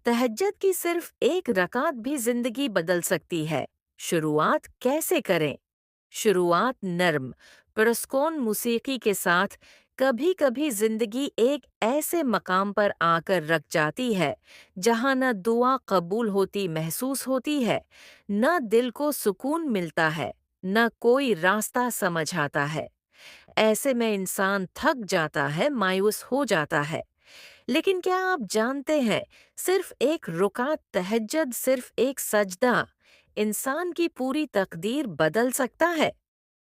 तहज्जुद की सिर्फ एक रकात भी जिंदगी बदल सकती है। शुरुआत कैसे करें? शुरुआत नर्म, पुरस्कून मौसीकी के साथ। कभी कभी जिंदगी एक ऐसे मकाम पर आकर रख जाती है जहाँ न दुआ कबूल होती महसूस होती है, न दिल को सुकून मिलता है, न कोई रास्ता समझ आता है। ऐसे में इंसान थक जाता है, मायूस हो जाता है। लेकिन क्या आप जानते हैं, सिर्फ एक रुकात तहज्जुद, सिर्फ एक सजदा इंसान की पूरी तकदीर बदल सकता है।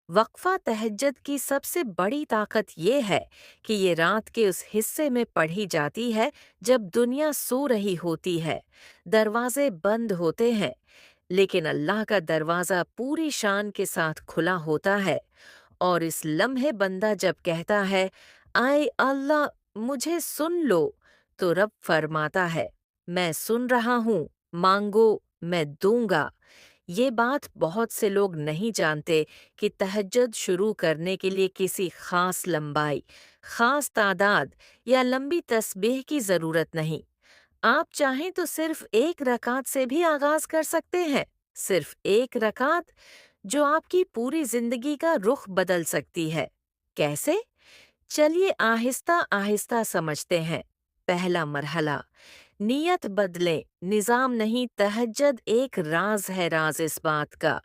वक्फा तहज्जुद की सबसे बड़ी ताकत ये है कि ये रात के उस हिस्से में पढ़ी जाती है जब दुनिया सो रही होती है, दरवाजे बंद होते हैं, लेकिन अल्लाह का दरवाज़ा पूरी शान के साथ खुला होता है। और इस लम्हे बंदा जब कहता है, आए अल्लाह मुझे सुन लो, तो रब फरमाता है, मैं सुन रहा हूँ, मांगो मैं दूंगा। ये बात बहुत से लोग नहीं जानते कि तहज्जुद शुरू करने के लिए किसी खास लंबाई, खास तादाद या लंबी तस्बीह की ज़रूरत नहीं। आप चाहें तो सिर्फ एक रकात से भी आगाज कर सकते हैं। सिर्फ एक रकात जो आपकी पूरी जिंदगी का रुख बदल सकती है। कैसे? चलिए आहिस्ता आहिस्ता समझते हैं। पहला मरहला, नियत बदलें, निज़ाम नहीं। तहज्जुद एक राज है, राज इस बात का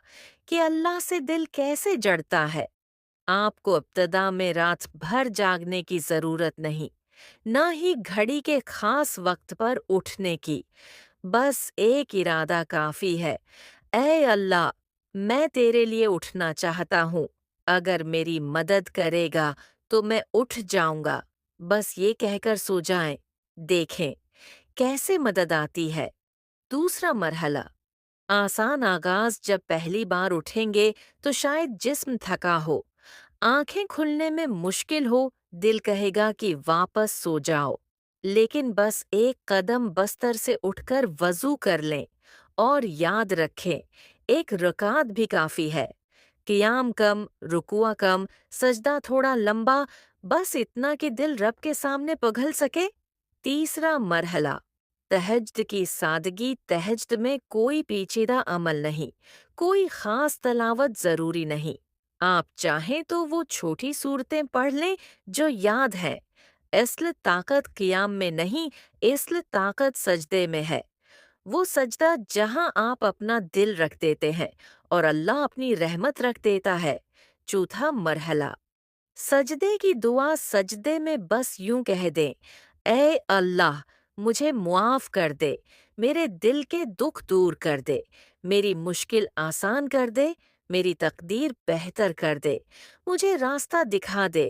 कि अल्लाह से दिल कैसे जड़ता है। आपको इब्तिदा में रात भर जागने की ज़रूरत नहीं, न ही घड़ी के खास वक्त पर उठने की। बस एक इरादा काफ़ी है, ऐ अल्लाह, मैं तेरे लिए उठना चाहता हूँ, अगर मेरी मदद करेगा तो मैं उठ जाऊंगा। बस ये कहकर सो जाएं। देखें कैसे मदद आती है। दूसरा मरहला, आसान आगाज। जब पहली बार उठेंगे तो शायद जिस्म थका हो, आंखें खुलने में मुश्किल हो, दिल कहेगा कि वापस सो जाओ। लेकिन बस एक कदम बस्तर से उठकर वजू कर लें और याद रखें, एक रकात भी काफ़ी है। क़ियाम कम, रुकुआ कम, सजदा थोड़ा लंबा, बस इतना कि दिल रब के सामने पिघल सके। तीसरा मरहला, तहज्जुद की सादगी। तहज्जुद में कोई पेचीदा अमल नहीं, कोई ख़ास तलावत ज़रूरी नहीं। आप चाहें तो वो छोटी सूरतें पढ़ लें जो याद हैं। असल ताकत क़ियाम में नहीं, असल ताकत सजदे में है। वो सजदा जहां आप अपना दिल रख देते हैं और अल्लाह अपनी रहमत रख देता है। चौथा मरहला, सजदे की दुआ। सजदे में बस यूं कह दें, ऐ अल्लाह मुझे मुआफ कर दे, मेरे दिल के दुख दूर कर दे, मेरी मुश्किल आसान कर दे, मेरी तकदीर बेहतर कर दे, मुझे रास्ता दिखा दे।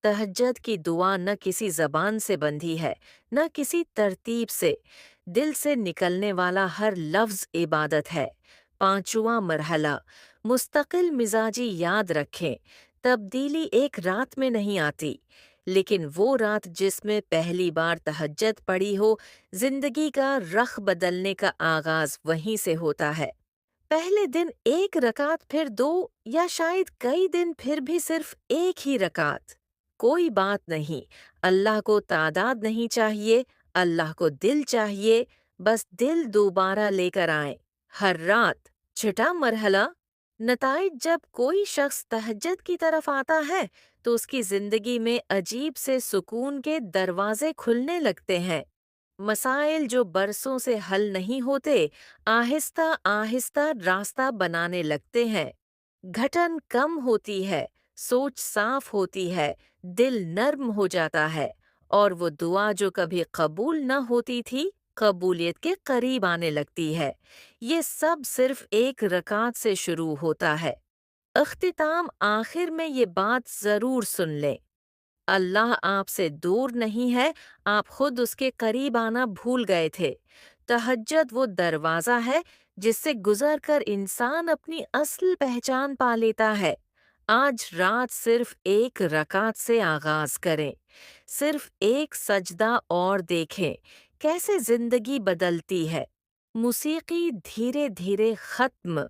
तहज्जुद की दुआ न किसी जबान से बंधी है, न किसी तरतीब से। दिल से निकलने वाला हर लफ्ज़ इबादत है। पांचवा मरहला, मुस्तकिल मिजाजी। याद रखें, तब्दीली एक रात में नहीं आती, लेकिन वो रात जिसमें पहली बार तहज्जुद पड़ी हो, जिंदगी का रख बदलने का आगाज वहीं से होता है। पहले दिन एक रकात, फिर दो, या शायद कई दिन फिर भी सिर्फ एक ही रकात। कोई बात नहीं, अल्लाह को तादाद नहीं चाहिए, अल्लाह को दिल चाहिए। बस दिल दोबारा लेकर आए हर रात। छठा मरहला, नताइज। जब कोई शख्स तहज्जुद की तरफ आता है तो उसकी जिंदगी में अजीब से सुकून के दरवाजे खुलने लगते हैं। मसाइल जो बरसों से हल नहीं होते, आहिस्ता आहिस्ता रास्ता बनाने लगते हैं। घटन कम होती है, सोच साफ होती है, दिल नर्म हो जाता है, और वो दुआ जो कभी कबूल न होती थी, कबूलियत के करीब आने लगती है। ये सब सिर्फ एक रकात से शुरू होता है। अख्तिताम, आखिर में ये बात ज़रूर सुन लें, अल्लाह आपसे दूर नहीं है, आप खुद उसके करीब आना भूल गए थे। तहज्जुद वो दरवाज़ा है जिससे गुजर कर इंसान अपनी असल पहचान पा लेता है। आज रात सिर्फ एक रकात से आगाज करें, सिर्फ एक सजदा और देखें कैसे जिंदगी बदलती है। मौसीकी धीरे धीरे खत्म